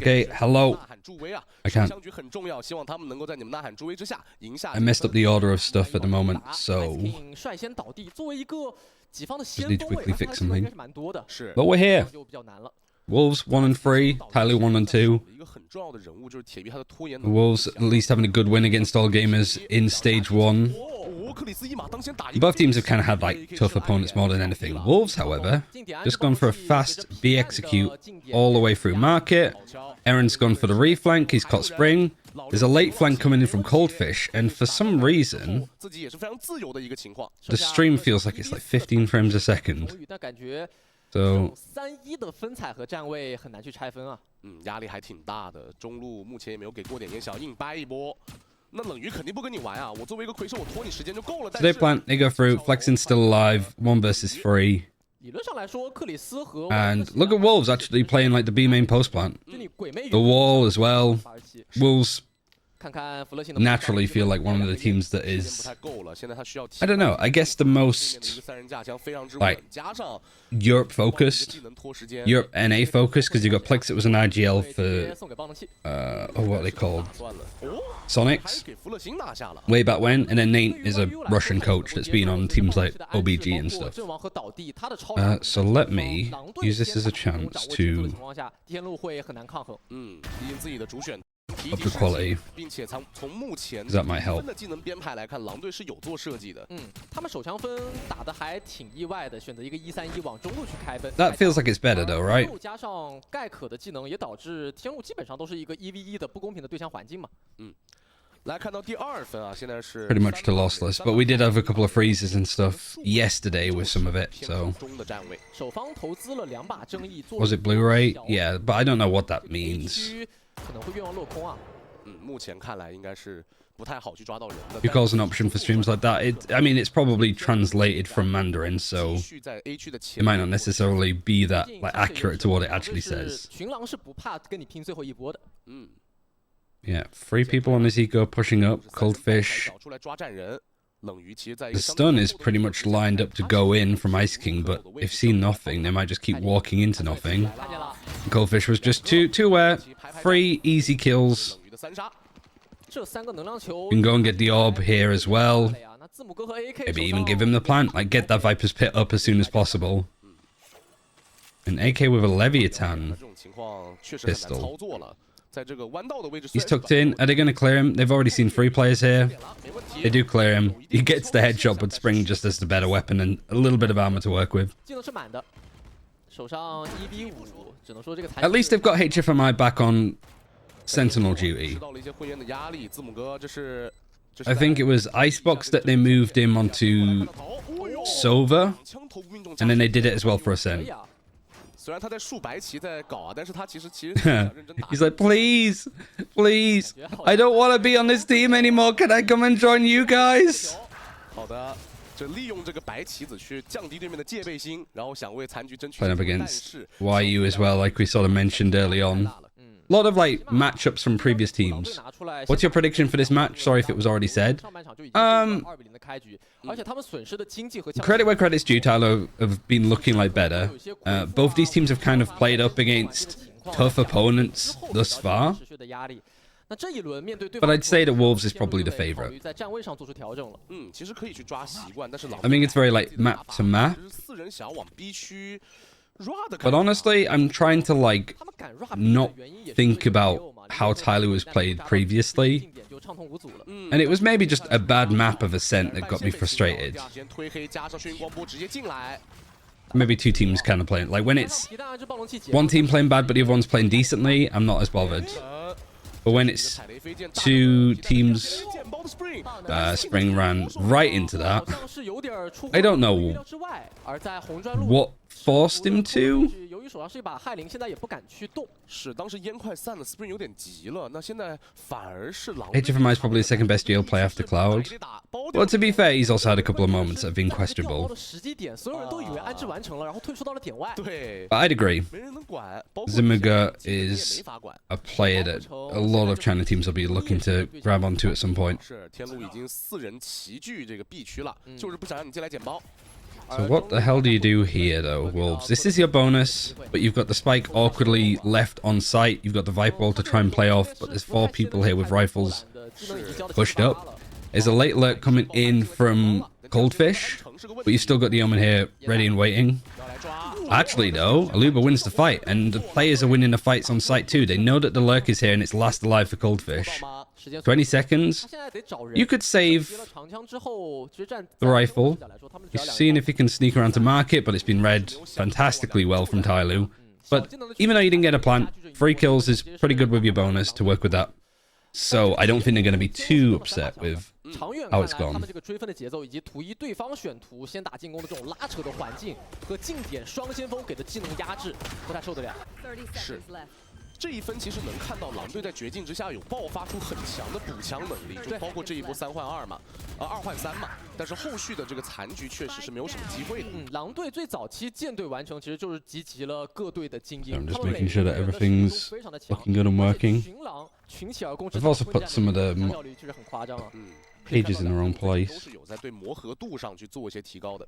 Okay, hello. I can't. I messed up the order of stuff at the moment, so just need to quickly fix something. But we're here. Wolves 1 and 3, TYLOO 1 and 2. Wolves at least having a good win against All Gamers in stage 1. Both teams have kind of had like tough opponents more than anything. Wolves, however, just gone for a fast B execute all the way through market. Aaron's gone for the reflank, he's caught Spring. There's a late flank coming in from Coldfish, and for some reason, the stream feels like it's like 15 frames a second. So 3-1的分彩和站位很难去拆分啊。压力还挺大的。中路目前也没有给过点烟小，硬掰一波。那冷鱼肯定不跟你玩啊！我作为一个魁兽，我拖你时间就够了。 So they plant, they go through. Flexen's still alive. 1 versus 3. 理论上来说，克里斯和 And look at Wolves actually playing like the B main post plant. The wall as well. Wolves naturally feel like one of the teams that is, I don't know, I guess the most like Europe focused, Europe NA focused, because you got Plex, it was an IGL for what are they called, Sonics, way back when, and then Nate is a Russian coach that's been on teams like OBG and stuff. So let me use this as a chance to up the quality. That might help. That feels like it's better though, right? Pretty much to lossless, but we did have a couple of freezes and stuff yesterday with some of it, so... Was it Blu-ray? Yeah, but I don't know what that means. Because an option for streams like that, I mean, it's probably translated from Mandarin, so it might not necessarily be that like accurate to what it actually says. Yeah, 3 people on his eco pushing up, Coldfish. The stun is pretty much lined up to go in from Ice King, but if seen nothing, they might just keep walking into nothing. Coldfish was just too aware. 3 easy kills. You can go and get the orb here as well. Maybe even give him the plant, like get that Viper's Pit up as soon as possible. An AK with a Leviathan pistol. He's tucked in. Are they going to clear him? They've already seen 3 players here. They do clear him. He gets the headshot, but Spring just has the better weapon and a little bit of armor to work with. At least they've got HFMI back on Sentinel duty. I think it was Icebox that they moved him onto Sova, and then they did it as well for Ascent. He's like, please, please, I don't want to be on this team anymore. Can I come and join you guys? Playing up against YU as well, like we sort of mentioned early on. A lot of like matchups from previous teams. What's your prediction for this match? Sorry if it was already said. Credit where credit's due, TYLOO have been looking like better. Both these teams have kind of played up against tough opponents thus far. But I'd say that Wolves is probably the favorite. I think it's very like map to map. But honestly, I'm trying to like not think about how TYLOO was played previously. And it was maybe just a bad map of Ascent that got me frustrated. Maybe 2 teams kind of playing. Like when it's one team playing bad but the other one's playing decently, I'm not as bothered. But when it's 2 teams, Spring ran right into that. I don't know what forced him to. HFMI is probably the 2nd best GL play after Cloud. Well, to be fair, he's also had a couple of moments that have been questionable. But I'd agree. Zimiga is a player that a lot of China teams will be looking to grab onto at some point. So what the hell do you do here, though, Wolves? This is your bonus, but you've got the spike awkwardly left on site. You've got the Viper wall to try and play off, but there's 4 people here with rifles pushed up. There's a late alert coming in from Goldfish, but you've still got the Omen here ready and waiting. Actually, though, Aluba wins the fight, and the players are winning the fights on site too. They know that the lurk is here, and it's last alive for Goldfish. 20 seconds. You could save the rifle. You're seeing if you can sneak around to market, but it's been read fantastically well from TYLOO. But even though you didn't get a plant, 3 kills is pretty good with your bonus to work with that. So I don't think they're going to be too upset with how it's gone. 这一分其实能看到狼队在绝境之下有爆发出很强的补枪能力，就包括这一波3换2嘛，2换3嘛，但是后续的这个残局确实是没有什么机会的。狼队最早期舰队完成其实就是集齐了各队的精英， I'm just making sure that everything's looking good and working. I've also put some of the pages in the wrong place.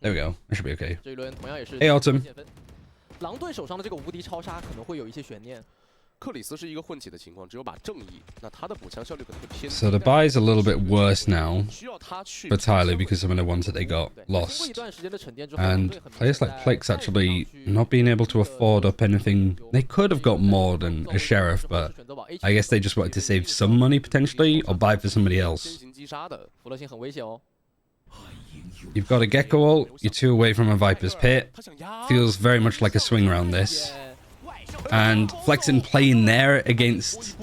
There we go. That should be okay. Hey, Autumn. 狼队手上的这个无敌超杀可能会有一些悬念。 克里斯是一个混起的情况，只有把正义，那他的补枪效率可能会偏。 So the buy's a little bit worse now for TYLOO because some of the ones that they got lost. And players like Plix actually not being able to afford up anything. They could have got more than a sheriff, but I guess they just wanted to save some money potentially or buy for somebody else. You've got a Gecko ult, you're 2 away from a Viper's Pit. Feels very much like a swing round this. And flexing playing there against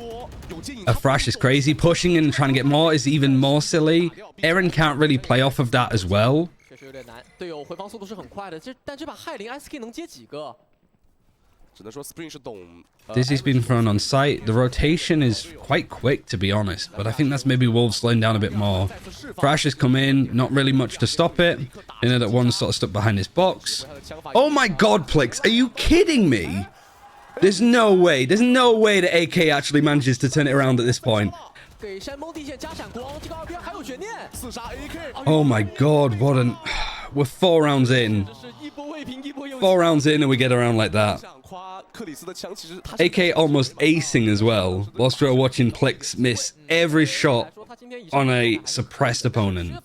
a Thrash is crazy. Pushing in and trying to get more is even more silly. Aaron can't really play off of that as well. Dizzy's been thrown on site. The rotation is quite quick, to be honest, but I think that's maybe Wolves slowing down a bit more. Thrash has come in, not really much to stop it. You know that one's sort of stuck behind his box. Oh my god, Plix, are you kidding me? There's no way that AK actually manages to turn it around at this point. Oh my god, what an... We're 4 rounds in. 4 rounds in and we get around like that. AK almost acing as well, whilst we're watching Plix miss every shot on a suppressed opponent.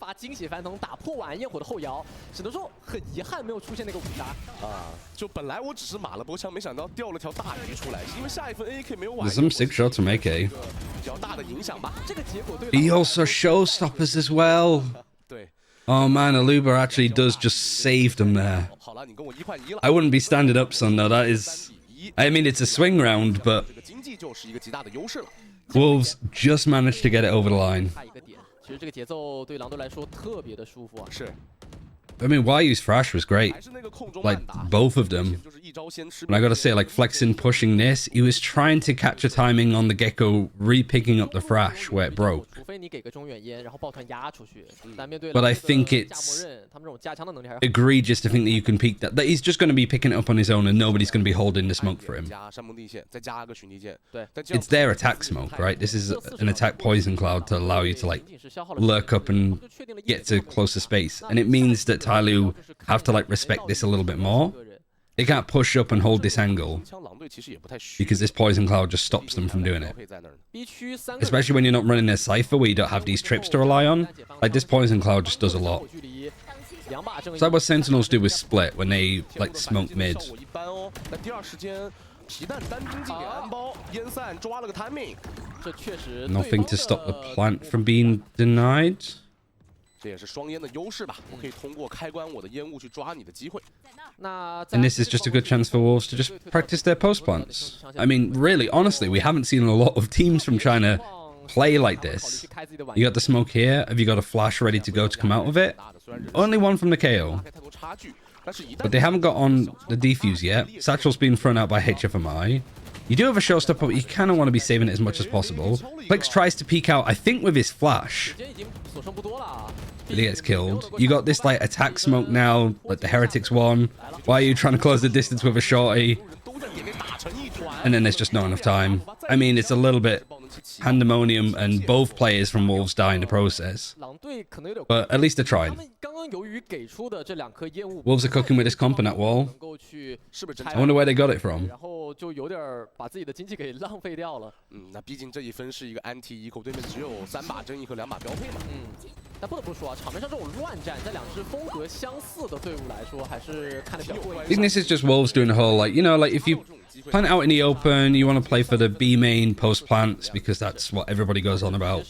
There's some 6 shots from AK. He also showstoppers as well. Oh man, Aluba actually does just save them there. I wouldn't be standing up, son, though. That is... I mean, it's a swing round, but... Wolves just managed to get it over the line. I mean, Yu's Thrash was great. Like, both of them. And I gotta say, like, flexing, pushing this, he was trying to capture timing on the Gecko, re-picking up the Thrash where it broke. But I think it's egregious to think that you can peek that. That he's just going to be picking it up on his own and nobody's going to be holding the smoke for him. It's their attack smoke, right? This is an attack poison cloud to allow you to, like, lurk up and get to closer space. And it means that TYLOO have to, like, respect this a little bit more. They can't push up and hold this angle because this poison cloud just stops them from doing it. Especially when you're not running a Cypher where you don't have these trips to rely on. Like, this poison cloud just does a lot. It's like what Sentinels do with Split when they, like, smoke mid. Nothing to stop the plant from being denied. And this is just a good chance for Wolves to just practice their post plants. I mean, really, honestly, we haven't seen a lot of teams from China play like this. You got the smoke here. Have you got a flash ready to go to come out of it? Only one from the KO. But they haven't got on the defuse yet. Satchel's been thrown out by HFMI. You do have a showstopper, but you kind of want to be saving it as much as possible. Plix tries to peek out, I think, with his flash. But he gets killed. You got this, like, attack smoke now, like the Heretics one. Why are you trying to close the distance with a shorty? And then there's just not enough time. I mean, it's a little bit pandemonium and both players from Wolves die in the process. But at least they're trying. Wolves are cooking with this comp in that wall. I wonder where they got it from. 那毕竟这一分是一个anti eco， 对面只有3把争议和2把标配嘛。但不得不说啊，场面上这种乱战，在两支风格相似的队伍来说，还是看得比较过瘾。I think this is just Wolves doing the whole, like, you know, like if you plant out in the open, you want to play for the B main post plants because that's what everybody goes on about.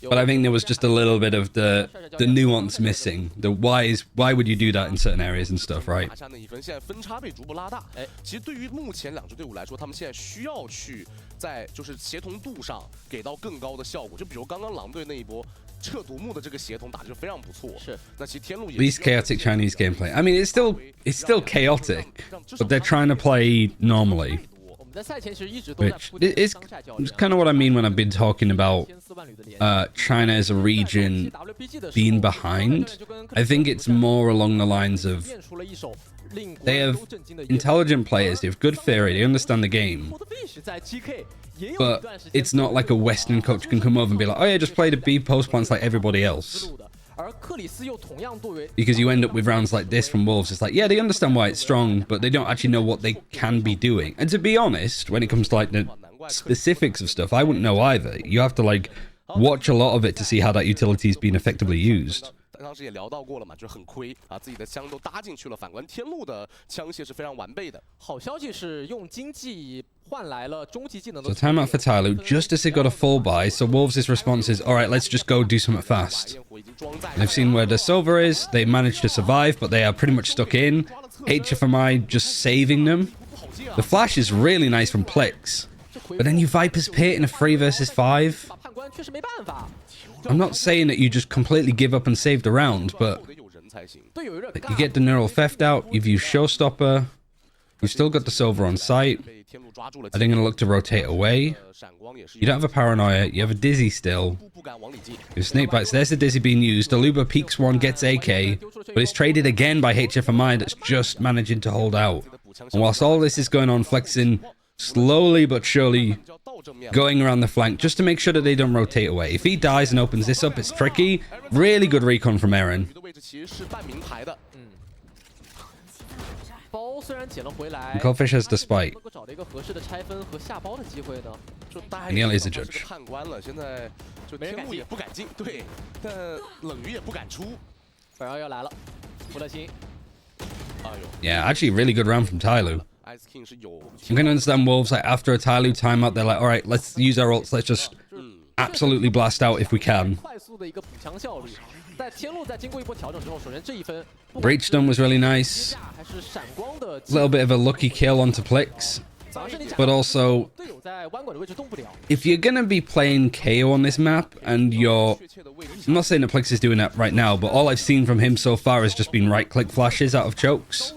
But I think there was just a little bit of the nuance missing. The why would you do that in certain areas and stuff, right? 拿下那一分，现在分差被逐步拉大。其实对于目前两支队伍来说，他们现在需要去在就是协同度上给到更高的效果。就比如刚刚狼队那一波撤独木的这个协同打得就非常不错。是。那其实天路也 Least chaotic Chinese gameplay. I mean, it's still chaotic, but they're trying to play normally. Which is kind of what I mean when I've been talking about China as a region being behind. I think it's more along the lines of they have intelligent players, they have good theory, they understand the game. But it's not like a Western coach can come over and be like, oh yeah, just play the B post plants like everybody else. Because you end up with rounds like this from Wolves. It's like, yeah, they understand why it's strong, but they don't actually know what they can be doing. And to be honest, when it comes to like the specifics of stuff, I wouldn't know either. You have to like watch a lot of it to see how that utility is being effectively used. 当时也聊到过了嘛，就是很亏啊，自己的枪都搭进去了。反观天路的枪械是非常完备的。好消息是用经济换来了终极技能的。 So timeout for TYLOO, just as they got a full buy. So Wolves' response is, all right, let's just go do something fast. They've seen where the silver is. They managed to survive, but they are pretty much stuck in. HFMI just saving them. The flash is really nice from Plix, but then you Viper's Pit in a 3 versus 5. I'm not saying that you just completely give up and save the round, but you get the neural theft out, you've used Showstopper, you've still got the silver on site. Are they going to look to rotate away? You don't have a paranoia, you have a dizzy still. You have snake bites, there's the dizzy being used. Aluba peeks one, gets AK, but it's traded again by HFMI that's just managing to hold out. And whilst all this is going on, flexing slowly but surely going around the flank just to make sure that they don't rotate away. If he dies and opens this up, it's tricky. Really good recon from Aaron. Goldfish has the spike. Neil is a judge. Yeah, actually really good round from TYLOO. I'm going to understand Wolves, like, after a TYLOO timeout, they're like, all right, let's use our ults, let's just absolutely blast out if we can. Breachstone was really nice. A little bit of a lucky kill onto Plix. But also, if you're going to be playing KO on this map, and you're... I'm not saying that Plix is doing that right now, but all I've seen from him so far has just been right-click flashes out of chokes.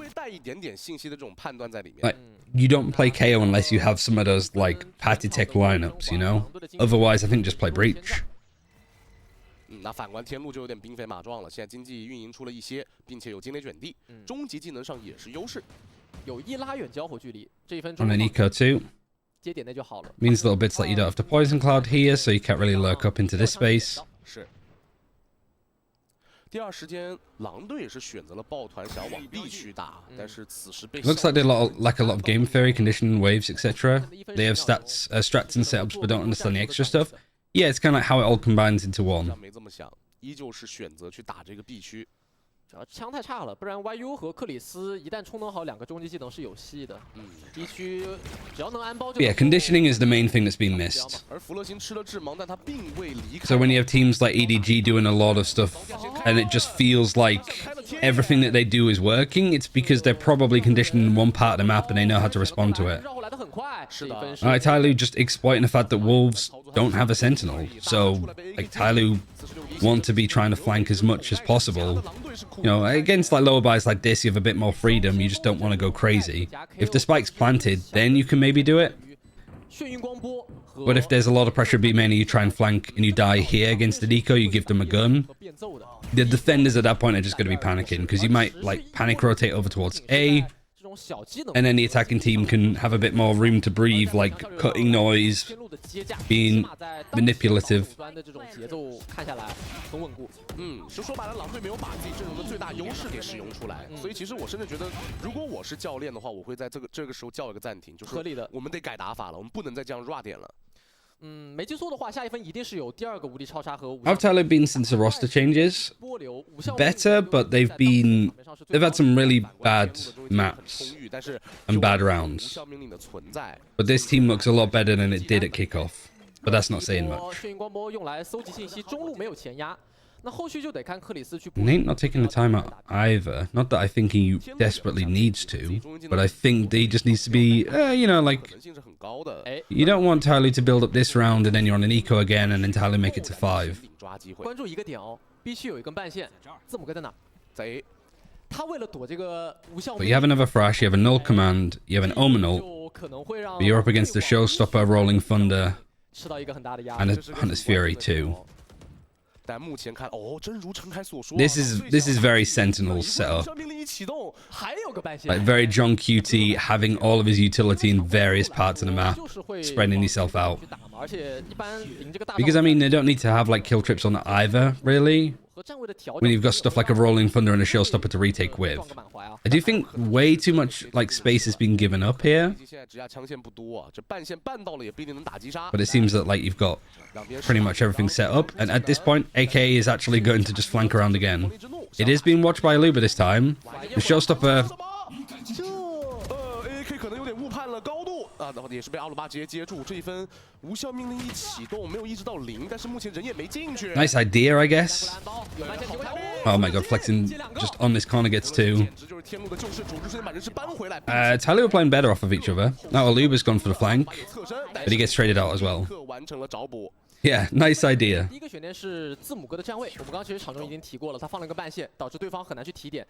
Like, you don't play KO unless you have some of those, like, patty tech lineups, you know? Otherwise, I think just play Breach. 那反观天路就有点兵肥马壮了，现在经济运营出了一些，并且有惊雷卷地，终极技能上也是优势。有意拉远交火距离，这一分 On an eco too. 接点内就好了。 Means little bits like you don't have to poison cloud here, so you can't really lurk up into this space. 是。第二时间，狼队也是选择了抱团想往 B 区打，但是此时被 Looks like they lack a lot of game theory, conditioning, waves, etc. They have strats and setups, but don't understand the extra stuff. Yeah, it's kind of like how it all combines into one. 没这么想，依旧是选择去打这个 B 区。 枪太差了，不然 YU 和克里斯一旦充能好2个终极技能是有戏的。B 区只要能安包就。Yeah, conditioning is the main thing that's been missed. 而弗勒辛吃了致盲，但他并未离开。 So when you have teams like EDG doing a lot of stuff, and it just feels like everything that they do is working, it's because they're probably conditioned in one part of the map and they know how to respond to it. Alright, TYLOO just exploiting the fact that Wolves don't have a Sentinel, so like TYLOO want to be trying to flank as much as possible. You know, against like lower buys like this, you have a bit more freedom, you just don't want to go crazy. If the spike's planted, then you can maybe do it. But if there's a lot of pressure B main and you try and flank and you die here against the deco, you give them a gun. The defenders at that point are just going to be panicking, because you might like panic rotate over towards A, And then the attacking team can have a bit more room to breathe, like cutting noise, being manipulative. 就说白了，狼队没有把自己阵容的最大优势给使用出来，所以其实我甚至觉得，如果我是教练的话，我会在这个时候叫一个暂停，就是我们得改打法了，我们不能再这样 rua 点了。没记错的话，下一分一定是有第二个无敌超杀和。How have TYLOO been since the roster changes? Better, but they've had some really bad maps and bad rounds. But this team looks a lot better than it did at kickoff. But that's not saying much. 眩晕光波用来搜集信息，中路没有前压。 那后续就得看克里斯去。Nate not taking the time out either. Not that I think he desperately needs to, but I think he just needs to be, you know, like, you don't want TYLOO to build up this round and then you're on an eco again and then TYLOO make it to 5. 关注一个点哦，必须有一根半线，字母哥在哪？在。他为了躲这个无效。But you have another Thrash, you have a null command, you have an Omen ult, but you're up against the Showstopper, Rolling Thunder, 吃到一个很大的压力。 and a Hunter's Fury too. 但目前看，哦，真如陈凯所说 This is very Sentinel's setup. 命令一启动，还有个半线。 Like very John QT, having all of his utility in various parts of the map, spreading yourself out. 而且一般赢这个大。 Because I mean, they don't need to have like kill trips on either, really. When you've got stuff like a Rolling Thunder and a Showstopper to retake with. I do think way too much like space has been given up here. But it seems that like you've got pretty much everything set up. And at this point, AK is actually going to just flank around again. It is being watched by Aluba this time. The Showstopper... 可能有点误判了高度啊，然后也是被阿鲁巴直接接住。这一分无效命令一启动，没有抑制到0，但是目前人也没进去。 Nice idea, I guess. Oh my god, flexing just on this corner gets 2. TYLOO are playing better off of each other. Now Aluba's gone for the flank, but he gets traded out as well. Yeah, nice idea. 第一个悬念是字母哥的站位，我们刚刚其实场中已经提过了，他放了个半线，导致对方很难去提点。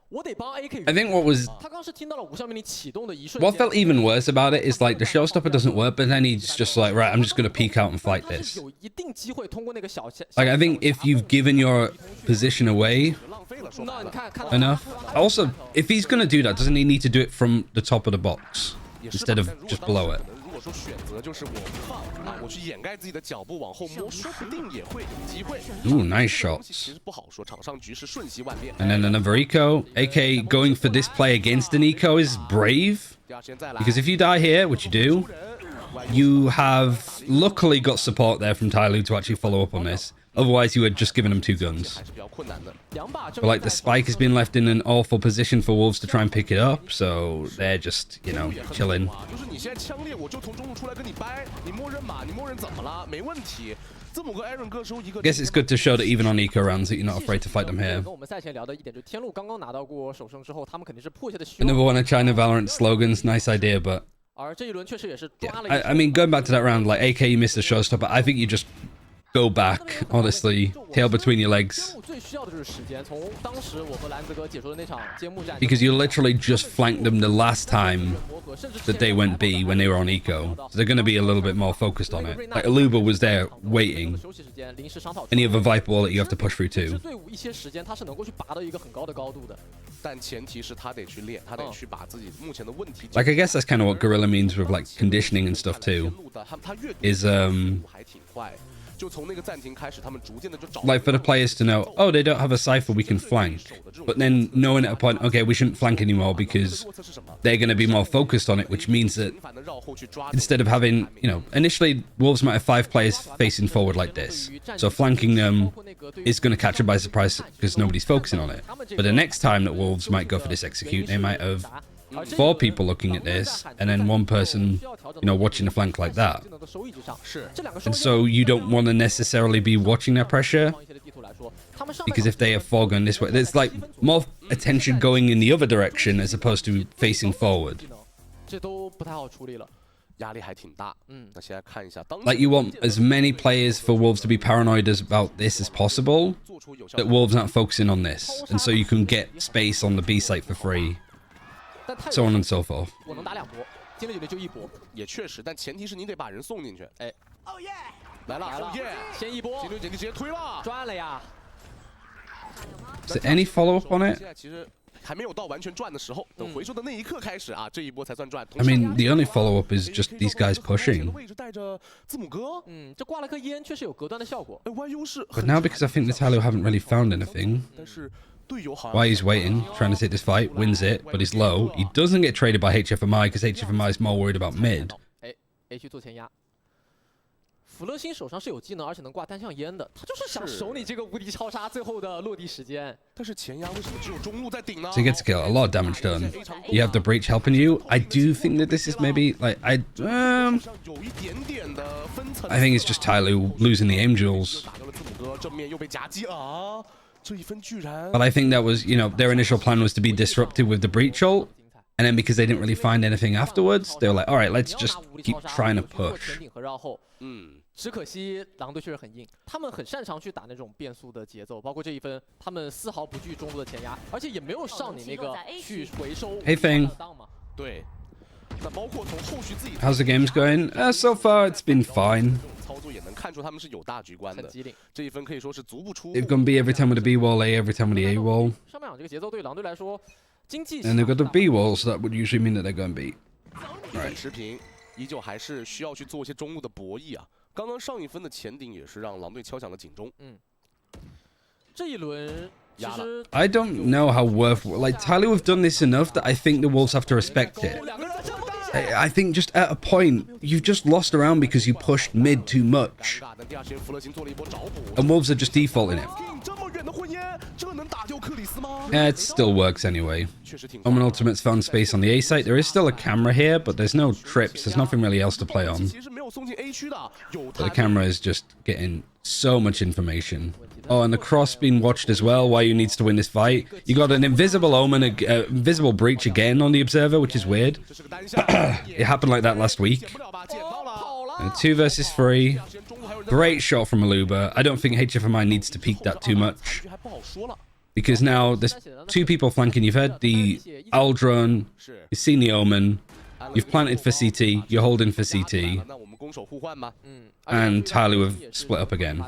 我得帮 AK。 I think what was 他刚是听到了无效命令启动的一瞬 what felt even worse about it is like the Showstopper doesn't work, but then he's just like, right, I'm just gonna peek out and fight this. 有一定机会通过那个小线。 Like I think if you've given your position away 那你看 enough, also if he's gonna do that, doesn't he need to do it from the top of the box instead of just below it? 说选择就是我不放啊，我去掩盖自己的脚步往后摸，说不定也会有机会。 Ooh, nice shots. 其实不好说，场上局势瞬息万变。 And then another eco. AK going for this play against an eco is brave. Because if you die here, which you do, you have luckily got support there from TYLOO to actually follow up on this. Otherwise, you had just given him 2 guns. But like the spike has been left in an awful position for Wolves to try and pick it up, so they're just, you know, chilling. I guess it's good to show that even on eco rounds that you're not afraid to fight them here. 跟我们赛前聊的一点，就天路刚刚拿到过首胜之后，他们肯定是迫切的需要。 Another one of China Valorant slogans, nice idea, but 而这一轮确实也是抓了。 I mean, going back to that round, like AK, you missed the Showstopper. I think you just go back, honestly, tail between your legs. 最需要的就是时间。从当时我和兰子哥解说的那场揭幕战， Because you literally just flanked them the last time that they went B when they were on eco. So they're going to be a little bit more focused on it. Like Aluba was there waiting. 休息时间临时商讨。 And you have a Viper wall that you have to push through too. 队伍一些时间，他是能够去拔到一个很高的高度的。但前提是他得去练，他得去把自己目前的问题。 Like I guess that's kind of what Gorilla means with like conditioning and stuff too. Is like for the players to know, oh, they don't have a cipher, we can flank. But then knowing at a point, okay, we shouldn't flank anymore because they're going to be more focused on it, which means that instead of having, you know, initially Wolves might have 5 players facing forward like this. So flanking them is going to catch them by surprise because nobody's focusing on it. But the next time that Wolves might go for this execute, they might have 4 people looking at this and then 1 person, you know, watching the flank like that. And so you don't want to necessarily be watching their pressure because if they have 4 going this way, there's like more attention going in the other direction as opposed to facing forward. Like you want as many players for Wolves to be paranoid about this as possible, that Wolves aren't focusing on this. And so you can get space on the B site for free. So on and so forth. 我能打2波，进了9就1波，也确实，但前提是你得把人送进去。哎，来了，先1波，进就直接推了，赚了呀！ Is there any follow up on it? 现在其实还没有到完全赚的时候，等回收的那一刻开始啊，这一波才算赚。 I mean, the only follow-up is just these guys pushing. 位置带着字母哥，这挂了颗烟，确实有隔断的效果。 YU 是 But now because I think the TYLOO haven't really found anything, 但是队友好像 while he's waiting, trying to take this fight, wins it, but he's low. He doesn't get traded by HFMI because HFMI is more worried about mid. A 区做前压。弗勒辛手上是有技能，而且能挂单向烟的，他就是想守你这个无敌超杀最后的落地时间。但是前压为什么只有中路在顶呢 So he gets a kill, a lot of damage done. You have the breach helping you. I do think that this is maybe like I think it's just TYLOO losing the aim jewels. 打掉了字母哥，正面又被夹击啊！这一分居然 But I think that was, you know, their initial plan was to be disruptive with the breach ult. And then because they didn't really find anything afterwards, they were like, all right, let's just keep trying to push. 只可惜狼队确实很硬，他们很擅长去打那种变速的节奏，包括这一分，他们丝毫不惧中路的前压，而且也没有上你那个去回收。Hey Thing. 对，那包括从后续自己 How's the games going? So far, it's been fine. 操作也能看出他们是有大局观的。这一分可以说是足不出户。 They've gone B every time with the B wall, A every time with the A wall. 上半场这个节奏对狼队来说，经济 And they've got the B wall, so that would usually mean that they're going B. 一分持平，依旧还是需要去做一些中路的博弈啊。刚刚上一分的前顶也是让狼队敲响了警钟。这一轮。 I don't know how like TYLOO have done this enough that I think the Wolves have to respect it. I think just at a point you've just lost around because you pushed mid too much, and Wolves are just defaulting it. Yeah, it still works anyway. Omen Ultimate's found space on the A site. There is still a camera here, but there's no trips. There's nothing really else to play on. But the camera is just getting so much information. Oh, and the cross being watched as well. YU needs to win this fight. You got an invisible Omen, invisible breach again on the observer, which is weird. It happened like that last week. 2 versus 3. Great shot from Aluba. I don't think HFMI needs to peek that too much. Because now there's 2 people flanking. You've heard the Owl drone. You've seen the Omen. You've planted for CT. You're holding for CT. And TYLOO have split up again.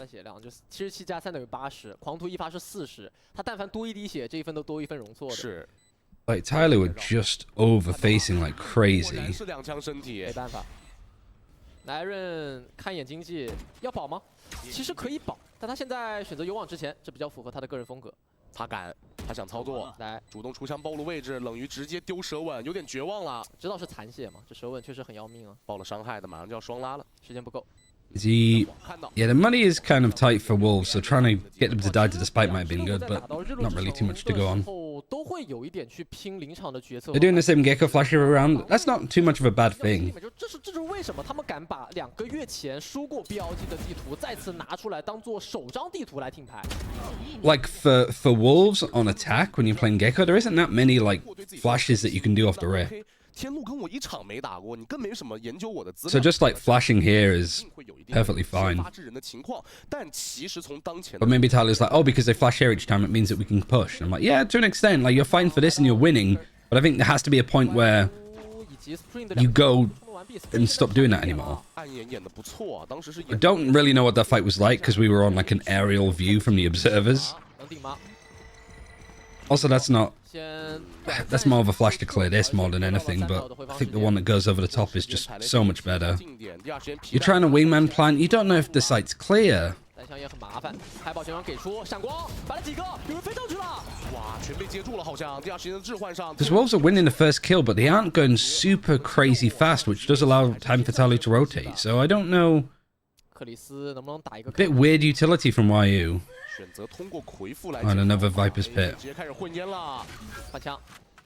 77加3等于80，狂徒一发是40，他但凡多一滴血，这一分都多一分容错的。是。Like TYLOO are just overfacing like crazy. 是两枪身体，没办法。莱润看一眼经济，要保吗？其实可以保，但他现在选择勇往直前，这比较符合他的个人风格。他敢，他想操作，来主动出枪暴露位置，冷鱼直接丢舌吻，有点绝望了。知道是残血嘛？这舌吻确实很要命啊，爆了伤害的，马上就要双拉了，时间不够。 Is he... Yeah, the money is kind of tight for Wolves, so trying to get them to die to the spike might have been good, but not really too much to go on. They're doing the same Gecko flash every round. That's not too much of a bad thing. 这是为什么他们敢把2个月前输过 BLG 的地图再次拿出来当做首张地图来听牌。 Like for Wolves on attack when you're playing Gecko, there isn't that many like flashes that you can do off the rip. 天路跟我一场没打过，你更没什么研究我的资料。 So just like flashing here is perfectly fine. 发制人的情况，但其实从当前 But maybe Tyler's like, oh, because they flash here each time, it means that we can push. And I'm like, yeah, to an extent. Like you're fine for this and you're winning, but I think there has to be a point where you go and stop doing that anymore. 暗演演的不错啊，当时是 I don't really know what that fight was like because we were on like an aerial view from the observers. Also, that's more of a flash to clear this more than anything, but I think the one that goes over the top is just so much better. You're trying to wingman plant, you don't know if the site's clear. 单枪也很麻烦，海宝前方给出闪光，摆了几个，有人飞上去了，哇，全被接住了，好像第二时间的置换上。 Because Wolves are winning the first kill, but they aren't going super crazy fast, which does allow time for TYLOO to rotate. So I don't know. 克里斯能不能打一个 Bit weird utility from YU. 选择通过回复来 And another Viper's Pit. 直接开始混烟了。换枪，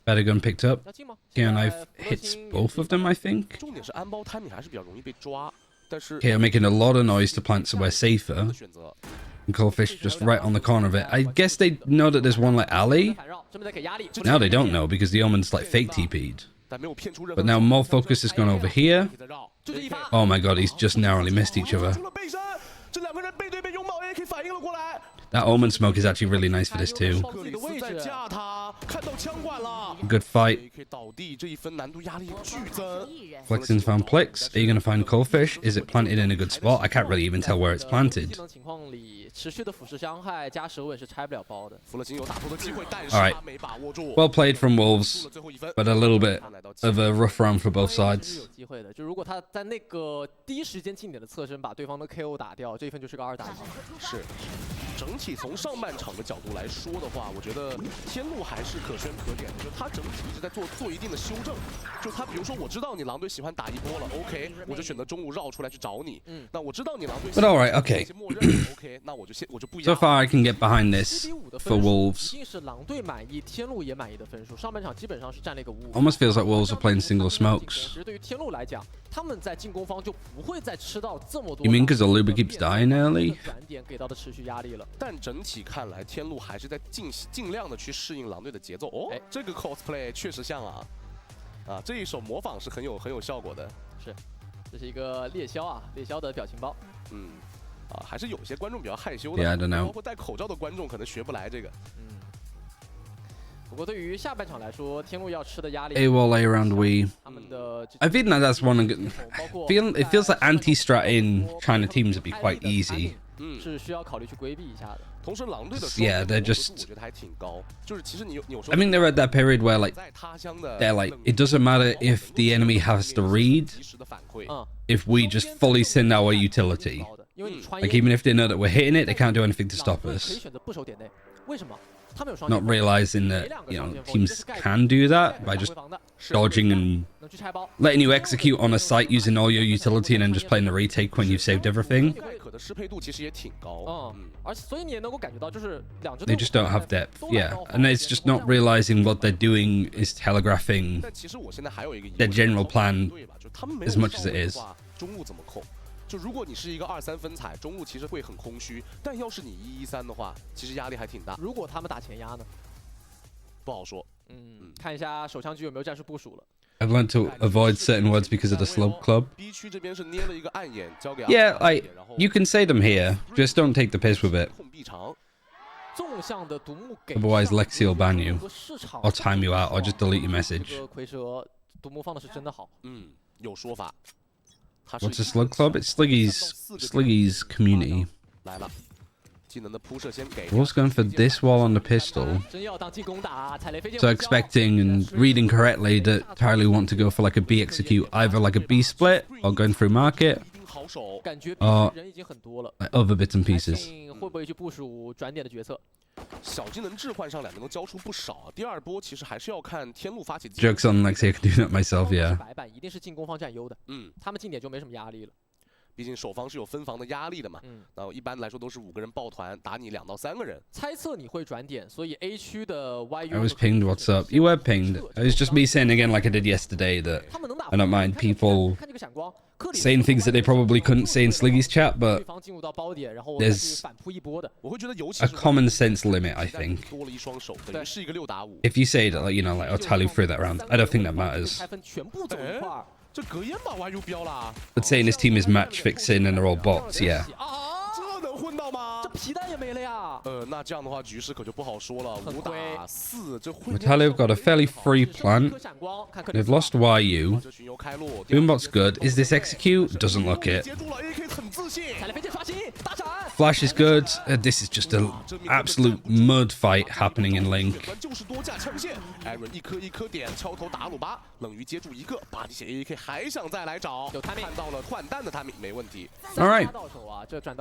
Better gun picked up. 要进吗？ Keo knife hits both of them, I think. 重点是安包 timing 还是比较容易被抓，但是 Keo making a lot of noise to plant somewhere safer. 选择 And Coldfish just right on the corner of it. I guess they know that there's one like alley. 反绕，这边在给压力。 Now they don't know because the Omen's like fake TP'd. 但没有骗出任何。 But now more focus has gone over here. 在绕， 就这一发， Oh my god, he's just narrowly missed each other. 出了背身，这两个人背对背拥抱 ，AK 反应了过来。 That Omen smoke is actually really nice for this too. 克里斯在架他，看到枪管了。 Good fight. 倒地，这一分难度压力剧增。 Flexion's found Plix. Are you gonna find Coalfish? Is it planted in a good spot? I can't really even tell where it's planted. 技能情况里，持续的腐蚀伤害加舌吻是拆不了包的。弗勒金有打头的机会，但是 All right. 他没把握住。 Well played from Wolves, 最后一分 but a little bit of a rough round for both 是 sides. 有机会的，就如果他在那个第一时间近点的侧身把对方的 KO 打掉，这一分就是个2打1。是，整体从上半场的角度来说的话，我觉得天路还是可圈可点的，就他整体一直在做一定的修正。就他比如说，我知道你狼队喜欢打一波了 ，OK， 我就选择中路绕出来去找你。那我知道你狼队 But all right, okay. 默认 OK， 那我就不一样。 So far, I can get behind this 7比5的 for 分数 Wolves. 一定是狼队满意，天路也满意的分数。上半场基本上是占了一个5-5。 Almost feels like Wolves are playing single 同 smokes. 时，对于天路来讲，他们在进攻方就不会再吃到这么多。 You mean 'cause Aluba keeps dying early? 转点给到的持续压力了。但整体看来，天路还是在尽量的去适应狼队的节奏。哦，这个 cosplay 确实像啊，这一手模仿是很有效果的。是，这是一个猎枭啊，猎枭的表情包。还是有些观众比较害羞的。 Yeah, I don't know. 包括戴口罩的观众可能学不来这个。不过对于下半场来说，天路要吃的压力。 AWOL A round we. 他们的 I think that that's one. It feels like anti-strat in China teams would be quite easy. 是需要考虑去规避一下的。同时，狼队的 Yeah, they're just. 我觉得还挺高。就是其实你有时候 I mean, they're at that period where like 在他乡的 they're like it doesn't matter if the enemy has to read. 及时的反馈。 If we just fully send our utility, 因为你穿 like even if they know that we're hitting it, they can't do anything to stop 可以 us. 选择不守点内，为什么？他们有双 Not realizing that teams can do that by just dodging and 能去拆包。 letting you execute on a site using all your utility and then just playing the retake when you've saved everything. 耐可的适配度其实也挺高。而且所以你也能够感觉到，就是两支 They just don't have depth. Yeah, and it's just not realizing what they're doing is telegraphing 但其实我现在还有一个疑 their 问 general plan 对吧？就他们没有 as much as 上 it 位的 is. 话，中路怎么控？就如果你是一个2-3分踩，中路其实会很空虚。但要是你1-1-3的话，其实压力还挺大。如果他们打前压呢？不好说。看一下手枪局有没有战术部署了。 I've learned to avoid certain words because of the slope club. B 区这边是捏了一个暗眼，交给 Yeah, like you can say them here, just don't take the piss with it. 控 B 长。纵向的独木给 Otherwise, Lexi will ban you 市场 or time you out or just delete your 这 message. 个蝰蛇独木放的是真的好。有说法。他是 What's a slug club? It's Sliggy's community. 来了，技能的铺设先给。 Wolves going for this wall on the pistol. 真要当进攻打，踩雷飞剑。 So expecting and reading correctly that TYLOO want to go for like a B execute, either like a B split or going through market, 一定好手。感觉人已经很多了。 like other bits and pieces. 会不会去部署转点的决策？小技能置换上两边都交出不少。第二波其实还是要看天路发起。 Jokes on Lexi, I can do that myself, yeah. 白板一定是进攻方占优的。他们进点就没什么压力了。 毕竟守方是有分防的压力的嘛，那一般来说都是5个人抱团打你2到3个人。猜测你会转点，所以 A 区的 YU。 I was pinged, what's up? You were pinged. It was just me saying again like I did yesterday that I don't mind people saying things that they probably couldn't say in Sliggy's chat, but there's a common sense limit, I think. 多了一双手，等于是一个6打5。 If you say that, like, you know, like, oh, TYLOO threw that round, I don't think that matters. 全部走一块儿。 这隔烟把 YU 标了。 But saying this team is match fixing and they're all bots, yeah. 这能混到吗？这皮蛋也没了呀。那这样的话局势可就不好说了。5打4，这混。 TYLOO have got a fairly free plant. They've lost YU. Boombot's good. Is this execute? Doesn't look it. Flash is good. This is just an absolute mud fight happening in Link. 就是多架枪线，艾伦一颗点敲头打鲁巴，冷鱼接住一个，巴蒂血 AK 还想再来找，看到了换弹的他没问题。 All right.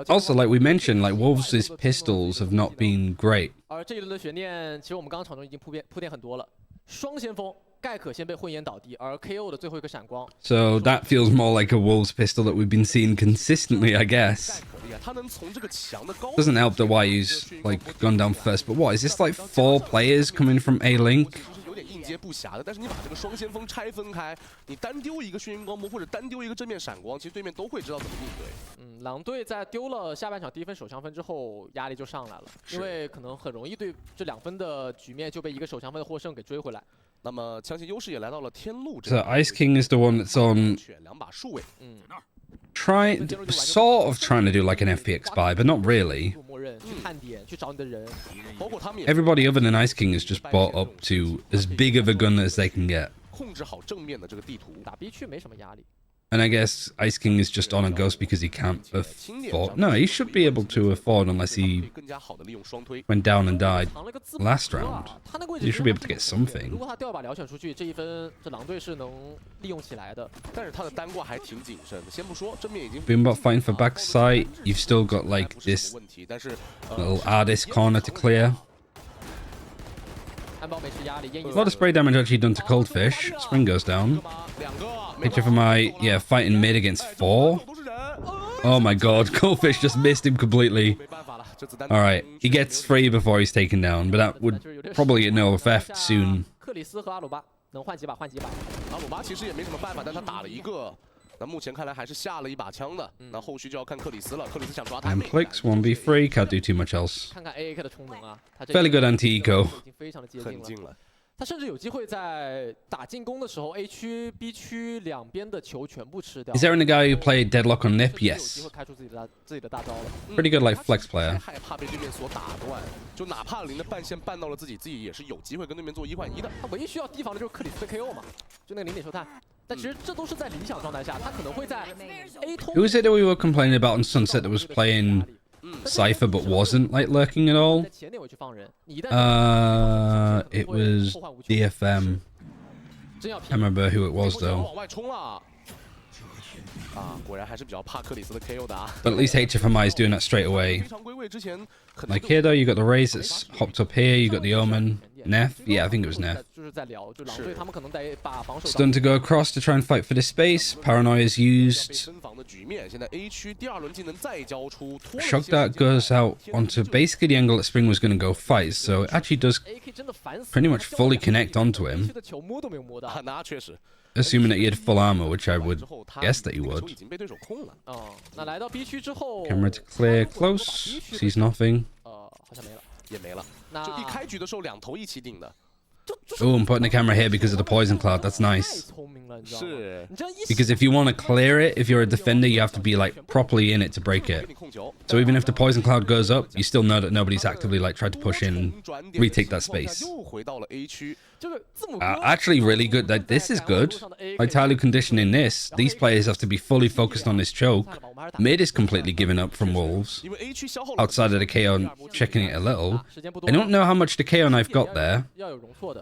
Also, like we mentioned, like Wolves' pistols have not been great. 而这一轮的悬念，其实我们刚刚场中已经铺垫很多了。双先锋盖可先被混眼倒地，而 KO 的最后一个闪光。 So that feels more like a Wolves pistol that we've been seeing consistently, I guess. Doesn't help that YU's like gone down first, but what is this like 4 players coming from A Link? 应接不暇的，但是你把这个双先锋拆分开，你单丢一个眩晕光波或者单丢一个正面闪光，其实对面都会知道怎么应对。狼队在丢了下半场第1分手枪分之后，压力就上来了，因为可能很容易对这2分的局面就被1个手枪分的获胜给追回来。那么枪械优势也来到了天路这 So Ice King is the one that's on 选2把数位。sort of trying to do like an FPX buy, but not really. 默认去探点，去找你的人。包括他们也 Everybody other than Ice King is just bought up to as big of a gun as they can get. 控制好正面的这个地图。打 B 区没什么压力。 And I guess Ice King is just on a ghost because he can't afford. No, he should be able to afford unless he went down and died last round. You should be able to get 如 something. 果他掉一把燎选出去，这一分这狼队是能利用起来的。但是他的单挂还挺谨慎的。先不说正面已经 Boombot fighting for backside. You've still got like this 问题，但是 little artist corner to clear. 安保没吃压力，烟 A lot of spray damage actually done to Coldfish. Spring goes down. 两个 HFMI, yeah, fighting mid against 4. 都是人。 Oh my god, Coldfish just missed him completely. 没办法了，这子弹。 Alright, he gets free before he's taken down, but that would probably get no effect soon. 克里斯和阿鲁巴能换几把换几把。阿鲁巴其实也没什么办法，但他打了一个。那目前看来还是下了一把枪的。那后续就要看克里斯了。克里斯想抓他。 And Plix, 1v3, can't do too much else. 看看 AAK 的充能啊，他这 Fairly good anti-eco. 已经非常的接近了。 很近了。 他甚至有机会在打进攻的时候 ，A 区、B 区两边的球全部吃掉。 Is there a guy who played Deadlock on Nip? 有机 Yes. 会开出自己的大招了。 Pretty good like flex player. 害怕被对面所打断，就哪怕零的半线绊到了自己也是有机会跟对面做1换1的。他唯一需要提防的就是克里斯的 KO 嘛，就那个0点球探。但其实这都是在理想状态下，他可能会在 A 通。 Who was it that we were complaining about on Sunset that was playing Cypher but wasn't like lurking at all? 在前点位去放人，你一旦 It was DFM. 真要 I can't remember who it was 要 though. 往外冲了。啊，果然还是比较怕克里斯的 KO 的啊。 But at least HFMI is doing that straight away. 非常归位之前，可能 Like here though, you got the Raze that's hopped up here, you got the Omen. Neff? Yeah, I think it was Neff. 就是在聊，就狼队他们可能得把防守 Stun to go across to try and fight for this space. Paranoia is 被 used. 深防的局面。现在 A 区第2轮技能再交出，拖了一 Shock 些 Dart 时间 goes out onto basically the angle that Spring was going to go fight, so it actually does AK 真的烦死 pretty much fully connect onto him, 的球摸都没有摸到。啊，那确实。 assuming that he had full armor, which I 之 would 后他 guess that he 那个球 would. 已经被对手控了。那来到 B 区之后 Camera to clear close, sees nothing. 好像没了。也没了。那就一开局的时候两头一起顶的。 Oh, I'm putting the camera here because of the poison cloud. That's 太 nice. 聪明了，你知道吗？是。你这样一 Because if you want to clear it, if you're a defender, you have to be like properly in it to break 给 it. 你控球。 So even if the poison cloud goes up, you still know that nobody's actively like tried to push in, retake that space. 又回到了 A 区。这个字母哥 Actually, really good. Like this is good. Like TYLOO conditioning this, these players have to be fully focused on this choke. Mid is completely given up from Wolves. 因为 A 区消耗了 Outside of the KO, checking it a little. 时间不 I 多， don't know how much the KO knife got there, 要有容错的。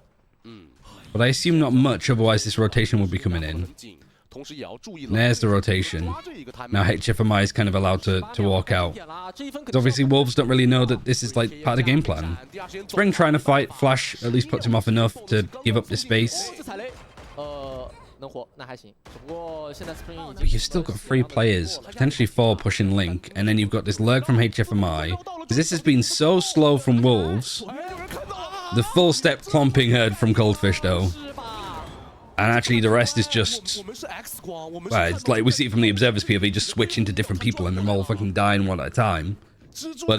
but I assume not much. Otherwise, this rotation would be coming in. 很紧，同时也要注意 There's the rotation. 抓这一个 timing。 Now HFMI is kind of allowed to walk out. 点啦，这一分肯 'Cause 定 obviously, Wolves don't really know that this is like part of the game plan. 第二时间 Spring trying to fight, Flash at least puts him off enough to give up the space. 这踩雷，能活那还行，只不过现在 Spring 已 But 经 you've still got 3 players, potentially 4 pushing Link, and then you've got this lurk from HFMI. Because this has been so slow from Wolves. 哎，有人看到了。 The full step clomping herd from Coldfish though. 是吧？ And actually the rest is just... 我们是 X 光，我们是 Well, it's like we see it from the observer's POV, just switch into different people and they're all fucking dying one at a time. 蜘蛛 But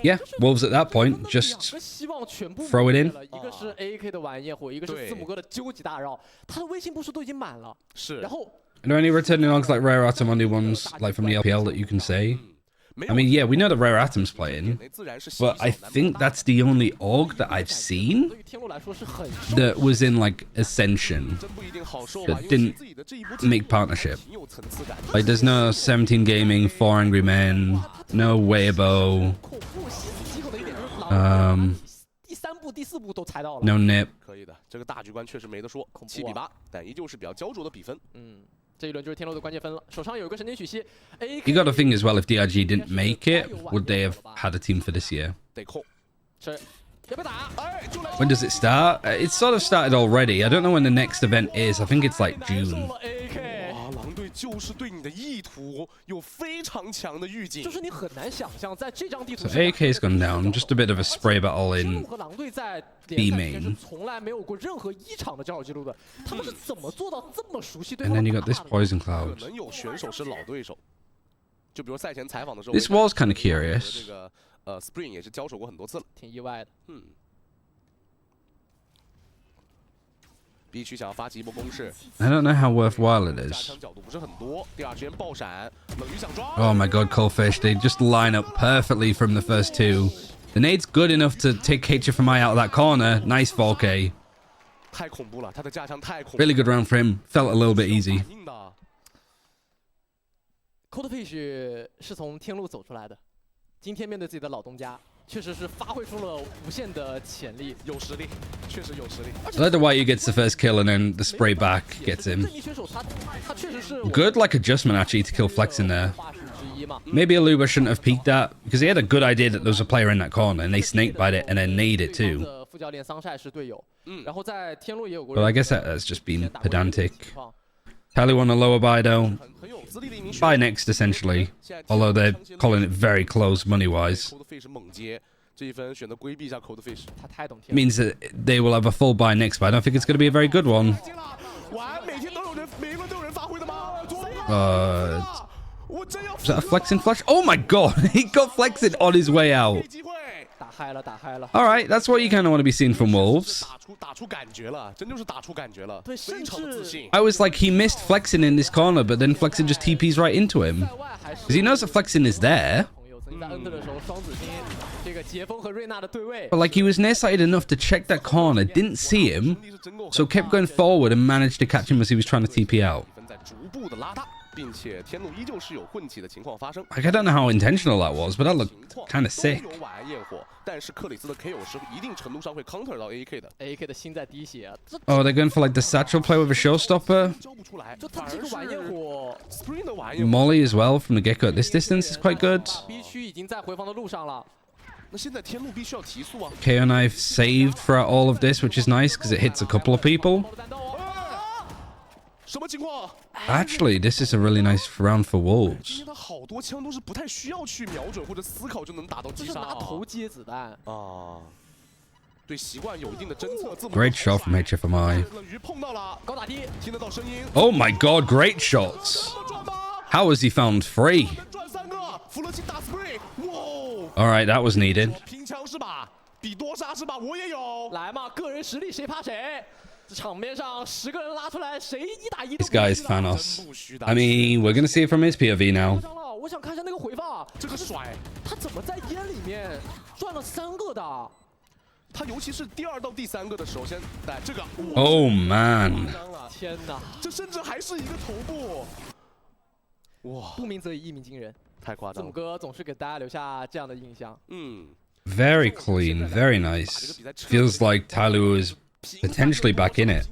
yeah, Wolves at that point 两 just 个希望全部 throw it in 了，一个是 AK 的晚宴火，一个是对字母哥的究极大绕，他的微信步数都已经满了，是然后 Are there any returning logs like Rare Atom on new ones, like from the LPL that you can say? 没 I 有 mean, yeah, we know that Rare Atom's playing, 自然是 but I think that's the only org that I've seen 对于天路来说是很 that was in like Ascension 真不一定好受 that 吧，因为 didn't 自己的这一波 make partnership. 挺有层次感。 Like, there's no 17 Gaming, 4 Angry Men, no Weibo, 恐怖细思极恐的一点就是狼第3步、第4步都猜到了。 no Nip. 可以的，这个大局观确实没得说，7比8，但依旧是比较焦灼的比分。这一轮就是天路的关键分了，手上有一个神经许息 You got to think as well, if DRG didn't make it, would they have had a team for this year? 得控，是要不要打？哎，就来 When does it start? It's sort of started already. I don't know when the next event is. I think it's like 受 June. 了 AK，哇，狼队就是对你的意图有非常强的预警，就是你很难想象在这张地图 So 上。 AK's gone down. Just a bit of a spray battle 天路 in 和狼队在 B 联赛里面 main 是从来没有过任何1场的交手记录的，他们是怎么做到这么熟悉对 And 方 then 的 you 打 got this 法的？ poison 可 cloud. 能有选手是老对手，就比如赛前采访的时候 This was kind of 和 curious. 这个Spring 也是交手过很多次了，挺意外的。 B 区想要发起一波攻势， I don't know how worthwhile it 加 is. 枪角度不是很多，第二时间爆闪，冷鱼想抓， Oh my god, Coldfish. They just line up perfectly from the first 2. The nade's good enough to take HFMI out of that corner. Nice 4K. 太恐怖了，他的架枪太恐怖。Really good round for him. Felt a little bit easy. Coldfish 是从天路走出来的，今天面对自己的老东家，确实是发挥出了无限的潜力，有实力，确实有实力。 I like the way he gets the first kill and then the spray back gets him. 正义选手他确实是 Good like adjustment actually to kill Flex in there. 话术之一嘛。 Maybe Aluba shouldn't have peeked that because he had a good idea that there was a player in that corner and they snake bite it and then nade it too. 副教练桑晒是队友，然后在天路也有过。 But I guess that has just been pedantic. TYLOO on the lower buy though. Buy next essentially, although they're calling it very close money-wise. 这一分选择规避一下 Coldfish， 他太懂天。 Means that they will have a full buy next, but I don't think it's going to be a very good one. 完，每天都有人，每一轮都有人发挥的吗？ Was that a flexing flash? Oh my god, he got flexing on his way out. 打嗨了，打嗨了。 All right, that's what you kind of want to be seeing from Wolves. 打出感觉了，真就是打出感觉了，对，甚至 I was like, he missed flexing in this corner, but then flexing just TPs right into him. 在外还是 Because he knows that flexing is there. 朋友曾经在恩特的时候，双子星这个杰峰和瑞娜的对位。 But like, he was nearsighted enough to check that corner, didn't see him, so kept going forward and managed to catch him as he was trying to TP out. 分在逐步的拉大，并且天路依旧是有混起的情况发生。 Like, I don't know how intentional that was, but that looked kind of sick. 都有晚安焰火，但是克里斯的 KO 是一定程度上会 counter 到 AK 的。 AK 的心在滴血啊，这 Oh, they're going for like the satchel play with a showstopper. 交不出来，就他这个晚焰火 Spring 的晚焰火。 Molly as well from the get-go at this distance is quite good. B 区已经在回防的路上了。 那现在天路必须要提速啊！ KO knife saved throughout all of this, which is nice because it hits a couple of people. 爆了弹道哦 什么情况？ Actually, this is a really nice round for 今 Wolves. 天他好多枪都是不太需要去瞄准或者思考就能打到就是击杀拿头接子弹。啊。对习惯有一定的侦测。字母 Great shot from HFMI. 冷鱼碰到了，高打低，听得到声音。 Oh my god, great shots. 转吧， How has he found free? 转3个，弗洛钦打 Spring， 哇！ All right, that was needed. 拼枪是吧？比多杀是吧？我也有。来嘛，个人实力谁怕谁？这场面上10个人拉出来，谁1打1都 This guy is 真 Thanos. 不虚的。 I mean, we're going to see it from his POV now. 张了，我想看一下那个回放，这个甩，他怎么在烟里面转了3个的？他尤其是第2到第3个的时候，先来这个。 Oh man. 张了，天哪，这甚至还是一个头部。哇，不鸣则已，一鸣惊人。太夸张了。字母哥总是给大家留下这样的印象。嗯。 Very clean, very nice. Feels like TYLOO is potentially back in it.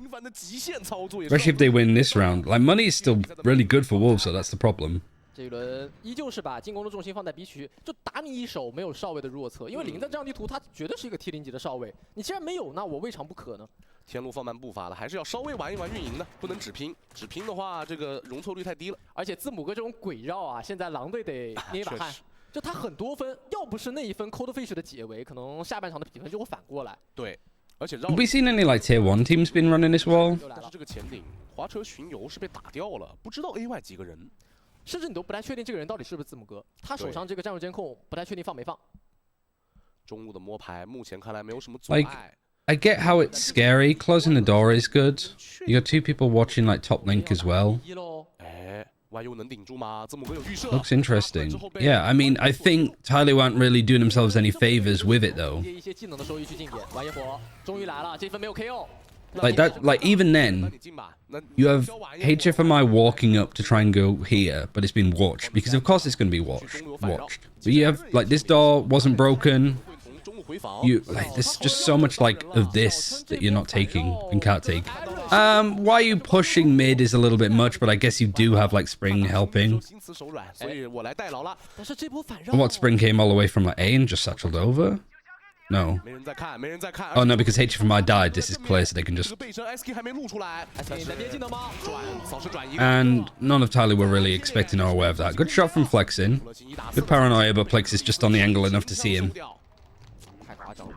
Especially if they win this round. Like, money is still really good for Wolves, so that's the problem. 这一轮依旧是把进攻的重心放在 B 区，就打你一手没有哨位的弱侧，因为零的这张地图它绝对是一个 T0级的哨位，你既然没有，那我未尝不可呢？天路放慢步伐了，还是要稍微玩一玩运营的，不能只拼。只拼的话，这个容错率太低了。而且字母哥这种鬼绕啊，现在狼队得捏一把汗。就他很多分，要不是那一分 Coldfish 的解围，可能下半场的比分就会反过来。对，而且绕。 Have we seen any like tier 1 teams been running this wall? 但是这个前顶滑车巡游是被打掉了，不知道 AY 几个人，甚至你都不太确定这个人到底是不是字母哥，他手上这个战术监控不太确定放没放。中路的摸排目前看来没有什么阻碍。 Like, I get how it's scary. Closing the door is good. You got 2 people watching like top link as well. 哎，YU 能顶住吗？字母哥有预设。 Looks interesting. Yeah, I mean, I think TYLOO aren't really doing themselves any favors with it though. 一些技能的收益去近点，完野火终于来了，这分没有 KO。 Like that, like even then, you have HFMI walking up to try and go here, but it's been watched because of course it's going to be watched. But you have like this door wasn't broken. You like there's just so much like of this that you're not taking and can't take. Why you pushing mid is a little bit much, but I guess you do have like Spring helping. And what Spring came all the way from like A and just satcheled over? No. Oh no, because HFMI died. This is clear, so they can just. And none of TYLOO were really expecting or aware of that. Good shot from Flexin. Good paranoia, but Plex is just on the angle enough to see him. 太夸张了。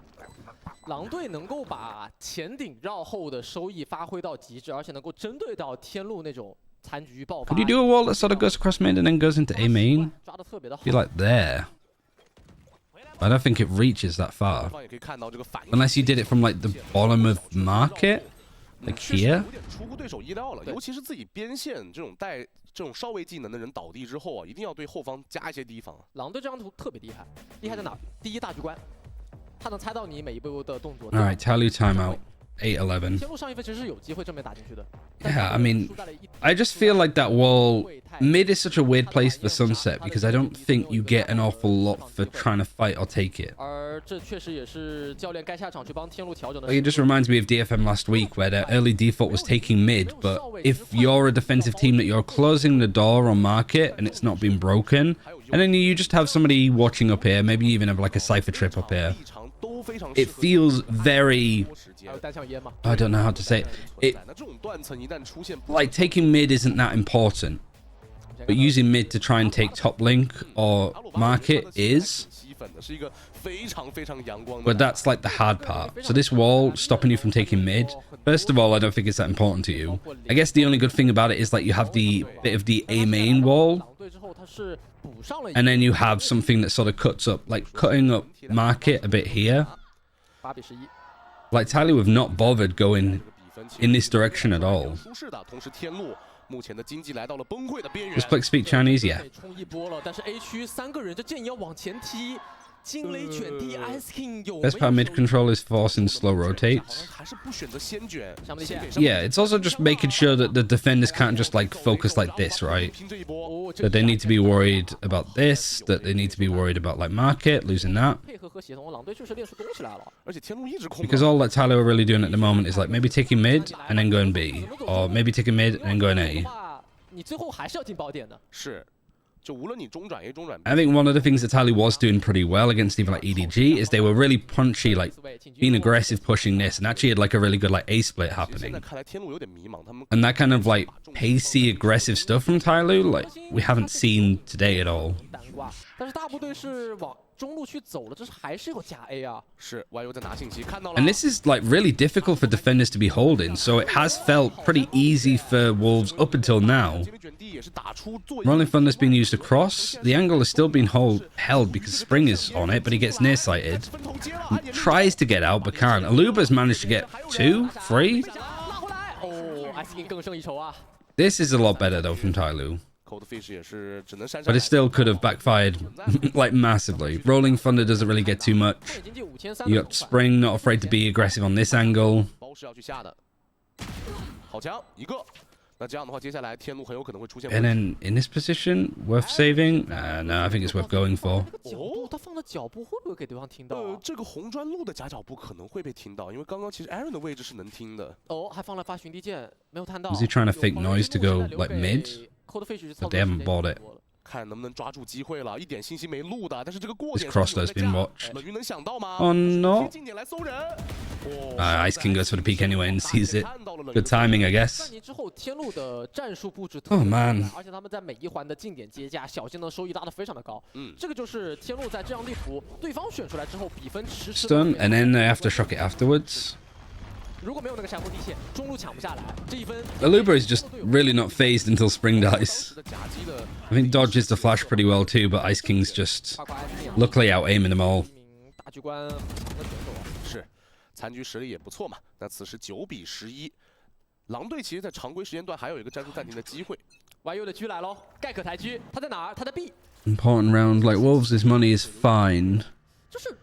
狼队能够把前顶绕后的收益发挥到极致，而且能够针对到天路那种残局爆发。 Could you do a wall that sort of goes across mid and then goes into A main? 抓得特别的好。 Be like there. I don't think it reaches that far. Unless you did it from like the bottom of market, like here. 有点出乎对手意料了，尤其是自己边线这种带这种哨位技能的人倒地之后啊，一定要对后方加一些提防。狼队这张图特别厉害，厉害在哪？第一大局观，他能猜到你每一步的动作。 All right, TYLOO timeout. 8-11. 天路上一分其实是有机会正面打进去的。 Yeah, I mean, I just feel like that wall... Mid is such a weird place for Sunset because I don't think you get an awful lot for trying to fight or take it. 而这确实也是教练该下场去帮天路调整的。 Like, it just reminds me of DFM last week where their early default was taking mid, but if you're a defensive team that you're closing the door on market and it's not been broken, and then you just have somebody watching up here, maybe you even have like a cipher trip up here. It feels very... I don't know how to say it. Like, taking mid isn't that important, but using mid to try and take top link or market is. But that's like the hard part. So this wall stopping you from taking mid, first of all, I don't think it's that important to you. I guess the only good thing about it is like you have the bit of the A main wall, and then you have something that sort of cuts up, like cutting up market a bit here. Like TYLOO have not bothered going in this direction at all. Does Plick speak Chinese? Yeah. 但是 A 区3个人，这剑也要往前踢。 惊雷卷地 ，Ice King 有 Best part mid control is forcing slow rotates. Yeah, it's also just making sure that the defenders can't just like focus like this, right? That they need to be worried about this, that they need to be worried about like market, losing that. Because all that TYLOO are really doing at the moment is like maybe taking mid and then going B, or maybe taking mid and then going A. I think one of the things that TYLOO was doing pretty well against even like EDG is they were really punchy, like being aggressive pushing this, and actually had like a really good like A split happening. And that kind of like pacey aggressive stuff from TYLOO, like we haven't seen today at all. 但是大部队是往中路去走了，这是还是有假 A 啊。是 YU 在拿信息，看到了。 And this is like really difficult for defenders to be holding, so it has felt pretty easy for Wolves up until now. Rolling Thunder's been used across. The angle is still being held because Spring is on it, but he gets nearsighted. Tries to get out, but can't. Aluba's managed to get 2, 3. This is a lot better though from TYLOO. But it still could have backfired like massively. Rolling Thunder doesn't really get too much. You got Spring not afraid to be aggressive on this angle. And then in this position, worth saving? No, I think it's worth going for. 他放的脚步会不会给对方听到啊？这个红砖路的假脚步可能会被听到，因为刚刚其实 Aaron 的位置是能听的。哦，还放了发寻敌剑，没有探到。 Was he trying to fake noise to go like mid? But they haven't bought it. 看能不能抓住机会了，一点信息没录的，但是这个过 This 点 cross has been watched. 冷云能想到吗？ Oh no. 近点来搜人。Ice King goes for the peek anyway and sees it. Good timing, I guess. 之后天路的战术布置 Oh man. 而且他们在每一环的近点接驾，小心的收益拉得非常的高。这个就是天路在这张地图对方选出来之后，比分迟迟。 Stun and then they have to shock it afterwards. 如果没有那个闪后地线，中路抢不下来，这一分。 Aluba is just really not phased until Spring dies. I think dodges the flash pretty well too, but Ice King's just luckily out aiming them all. 大局观很的选手啊。是，残局实力也不错嘛。那此时9比11，狼队其实在常规时间段还有一个战术暂停的机会。YU 的狙来喽，盖可抬狙，他在哪儿？他在 B。 Important round, like Wolves' money is fine.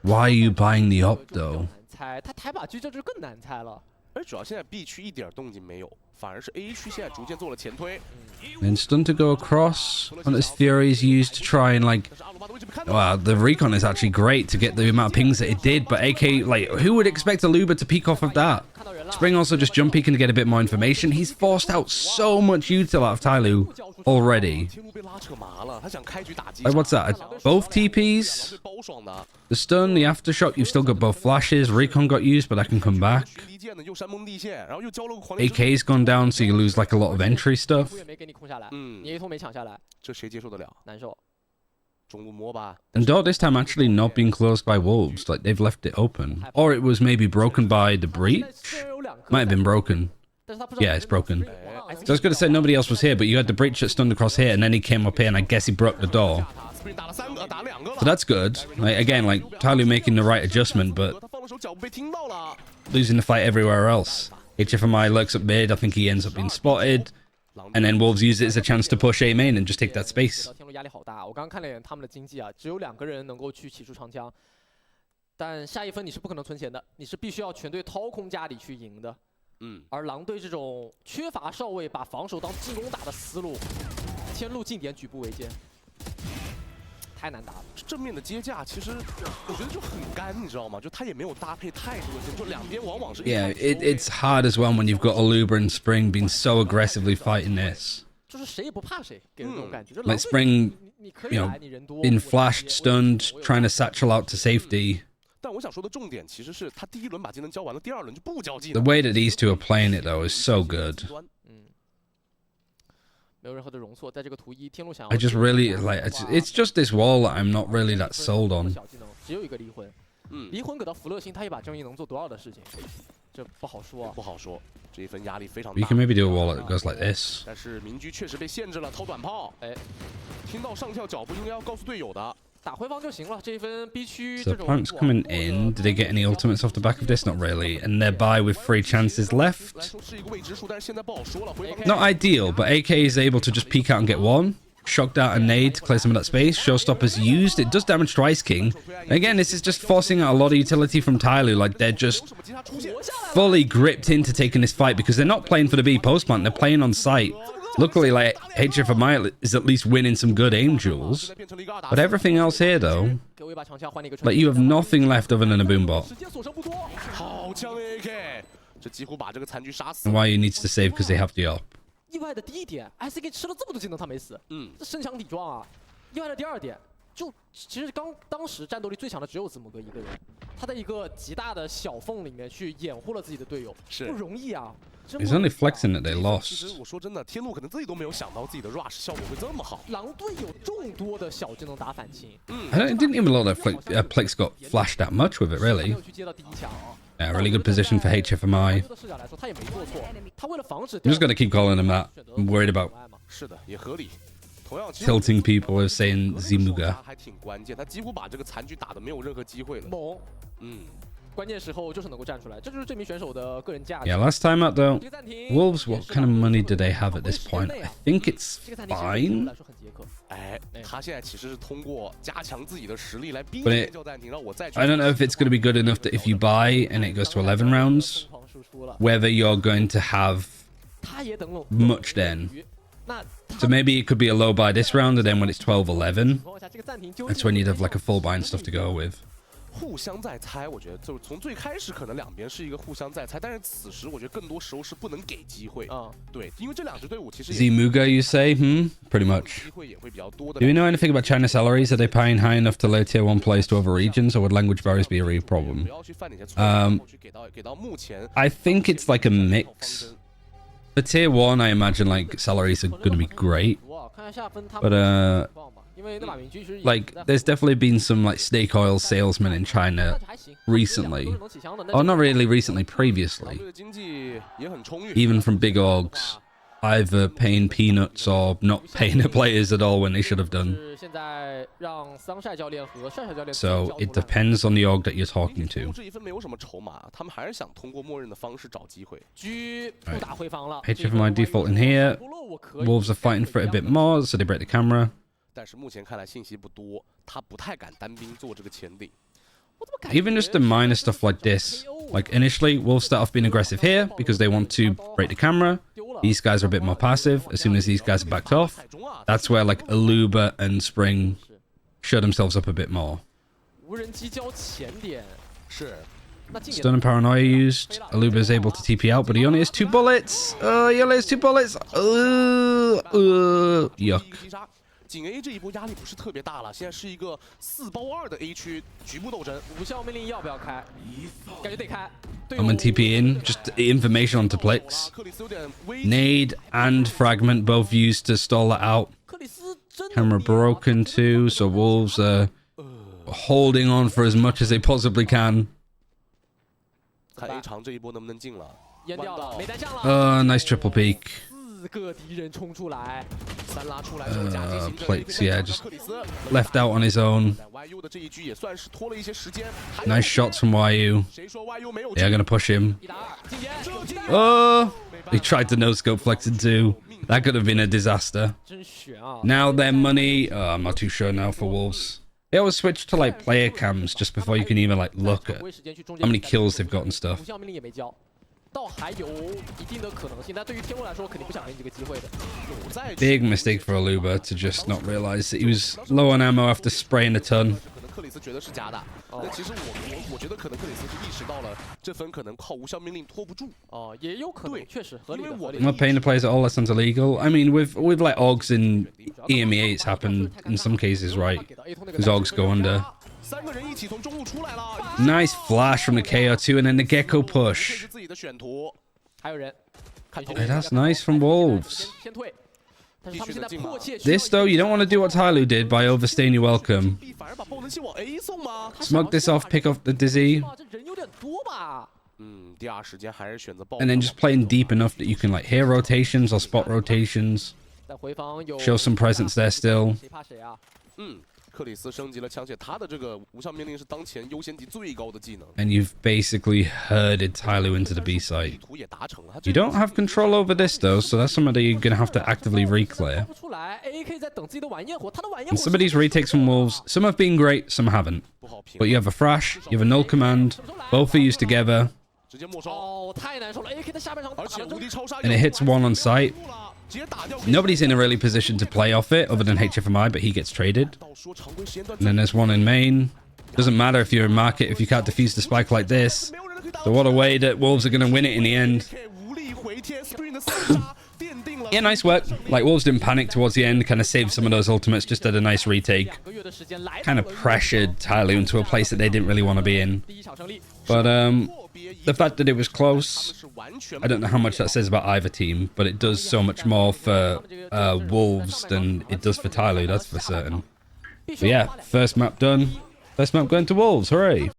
Why are you buying the op though? 猜他抬把狙这就更难猜了。而主要现在 B 区一点动静没有，反而是 A 区现在逐渐做了前推。 And stun to go across. On this Fury is used to try and like... Wow, the recon is actually great to get the amount of pings that it did, but AK, like, who would expect Aluba to peek off of that? Spring also just jump peeking to get a bit more information. He's forced out so much util out of TYLOO already. Like, what's that? Both TPs? The stun, the aftershock, you've still got both flashes. Recon got used, but that can come back. AK's gone down, so you lose like a lot of entry stuff. 也没给你空下来，你 A 通没抢下来，这谁接受得了？难受。中路摸吧。 And Door this time actually not being closed by Wolves. Like, they've left it open. Or it was maybe broken by the breach? Might have been broken. Yeah, it's broken. So I was going to say nobody else was here, but you had the breach that stunned across here, and then he came up here, and I guess he broke the door. So that's good. Like, again, like, TYLOO making the right adjustment, but losing the fight everywhere else. HFMI lurks up mid, I think he ends up being spotted. And then Wolves use it as a chance to push A main and just take that space. 天路压力好大，我刚刚看了一眼他们的经济啊，只有2个人能够去起出长枪。但下一分你是不可能存钱的，你是必须要全队掏空家里去赢的。而狼队这种缺乏少尉把防守当进攻打的思路，天路近点举步维艰，太难打了。正面的接架其实我觉得就很干，你知道吗？就他也没有搭配太多的线，就两边往往是。Yeah, it's hard as well when you've got Aluba and Spring being so aggressively fighting this. 就是谁也不怕谁，给人这种感觉。Like Spring, you know, in flashed, stunned, trying to satchel out to safety. 但我想说的重点其实是他第一轮把技能交完了，第二轮就不交技能。The way that these two are playing it though is so good. 没有任何的容错，在这个图一，天路想要。I just really like it's just this wall that I'm not really that sold on. 小技能只有一个离魂，离魂给到福乐星，他一把正义能做多少的事情？这不好说啊，不好说。这一分压力非常大。You can maybe do a wall that goes like this. 但是民居确实被限制了，掏短炮。哎，听到上跳脚步应该要告诉队友的。打回防就行了。这一分 B 区。 So the plants coming in. Did they get any ultimates off the back of this? Not really. And they're by with 3 chances left. Not ideal, but AK is able to just peek out and get one. Shocked out a nade to clear some of that space. Showstopper's used. It does damage to Ice King. Again, this is just forcing out a lot of utility from TYLOO. Like, they're just fully gripped into taking this fight because they're not playing for the B post plant. They're playing on site. Luckily, like, HFMI is at least winning some good aim duels. But everything else here, though, like, you have nothing left other than a boombot. And why he needs to save because they have the up. 意外的第一点 ，SK 吃了这么多技能他没死，这身强体壮啊。意外的第二点，就其实当时战斗力最强的只有字母哥一个人，他在一个极大的小缝里面去掩护了自己的队友，不容易啊。It's only flexing that they lost. 其实我说真的，天路可能自己都没有想到自己的 rush 效果会这么好。狼队有众多的小技能打反清。I didn't even know that Plex got flashed that much with it, really. 没有去接到第一枪啊。 Yeah, really good position for HFMI. I'm just gonna keep calling him that. I'm worried about tilting people as saying Zimuga. 关键时候就是能够站出来，这就是这名选手的个人价值。Yeah, last time out though, Wolves, what kind of money do they have at this point? I think it's fine. 哎，他现在其实是通过加强自己的实力来逼 I don't know if it's going to be good enough that if you buy and it goes to 11 rounds, whether you're going to have much then. So maybe it could be a low buy this round, and then when it's 12-11, that's when you'd have like a full buy and stuff to go with. 互相在猜，我觉得就是从最开始可能两边是一个互相在猜，但是此时我觉得更多时候是不能给机会。对，因为这两支队伍其实 Zimuga, you say? Pretty much. 机会也会比较多的。Do we know anything about China salaries? Are they paying high enough to lay tier 1 players to other regions, or would language barriers be a real problem? 不要去犯哪些错误，给到目前 I think it's like a mix. For tier 1, I imagine like salaries are going to be great. But like there's definitely been some like snake oil salesmen in China recently. Oh, not really recently, previously. Even from big orgs, either paying peanuts or not paying the players at all when they should have done. So it depends on the org that you're talking to. Right. HFMI default in here. Wolves are fighting for it a bit more, so they break the camera. 但是目前看来信息不多，他不太敢单兵做这个前顶。 Even just the minor stuff like this. Like initially, Wolves start off being aggressive here because they want to break the camera. These guys are a bit more passive. As soon as these guys are backed off, that's where like Aluba and Spring show themselves up a bit more. Stun and Paranoia used. Aluba is able to TP out, but he only has 2 bullets. He only has 2 bullets. Yuck. 仅 A 这一波压力不是特别大了，现在是一个4包2的 A 区局部斗争。无效命令要不要开？感觉得开。 I'm gonna TP in. Just information onto Plex. Nade and Fragment both used to stall that out. Camera broken too, so Wolves are holding on for as much as they possibly can. 看 A 场这一波能不能进了？ Nice triple peek. 4个敌人冲出来， Plex, yeah, just left out on his own. Nice shots from YU. They're gonna push him. Oh, he tried to no-scope Flex in 2. That could have been a disaster. Now their money, I'm not too sure now for Wolves. They always switch to like player cams just before you can even like look at how many kills they've got and stuff. 倒还有一定的可能性，但对于天路来说，肯定不想给你这个机会的。 Big mistake for Aluba to just not realize that he was low on ammo after spraying a ton. 克里斯觉得是假的，但其实我觉得可能克里斯是意识到了这分可能靠无效命令拖不住。哦，也有可能，确实合理的。I'm not paying the players at all. That sounds illegal. I mean, with like Ogs in EMEA, it's happened in some cases, right? Because Ogs go under. 三个人一起从中路出来了。Nice flash from the KO2 and then the Gecko push. 自己的选图。还有人， Hey, that's nice from Wolves. 先退。 This, though, you don't want to do what TYLOO did by overstaying your welcome. Smoke this off, pick off the Dizzy. And then just playing deep enough that you can like hear rotations or spot rotations. Show some presence there still. 克里斯升级了枪械，他的这个无效命令是当前优先级最高的技能。 And you've basically herded TYLOO into the B site. You don't have control over this though, so that's something that you're gonna have to actively reclear. And some of these retakes from Wolves, some have been great, some haven't. But you have a Thrash, you have a Null Command, both are used together. And it hits one on site. Nobody's in a really position to play off it other than HFMI, but he gets traded. And then there's one in main. Doesn't matter if you're in market if you can't defuse the spike like this. So what a way that Wolves are going to win it in the end. Yeah, nice work. Like, Wolves didn't panic towards the end, kind of saved some of those ultimates, just did a nice retake. Kind of pressured TYLOO into a place that they didn't really want to be in. But, the fact that it was close, I don't know how much that says about either team, but it does so much more for Wolves than it does for TYLOO, that's for certain. But yeah, first map done. First map going to Wolves, hooray!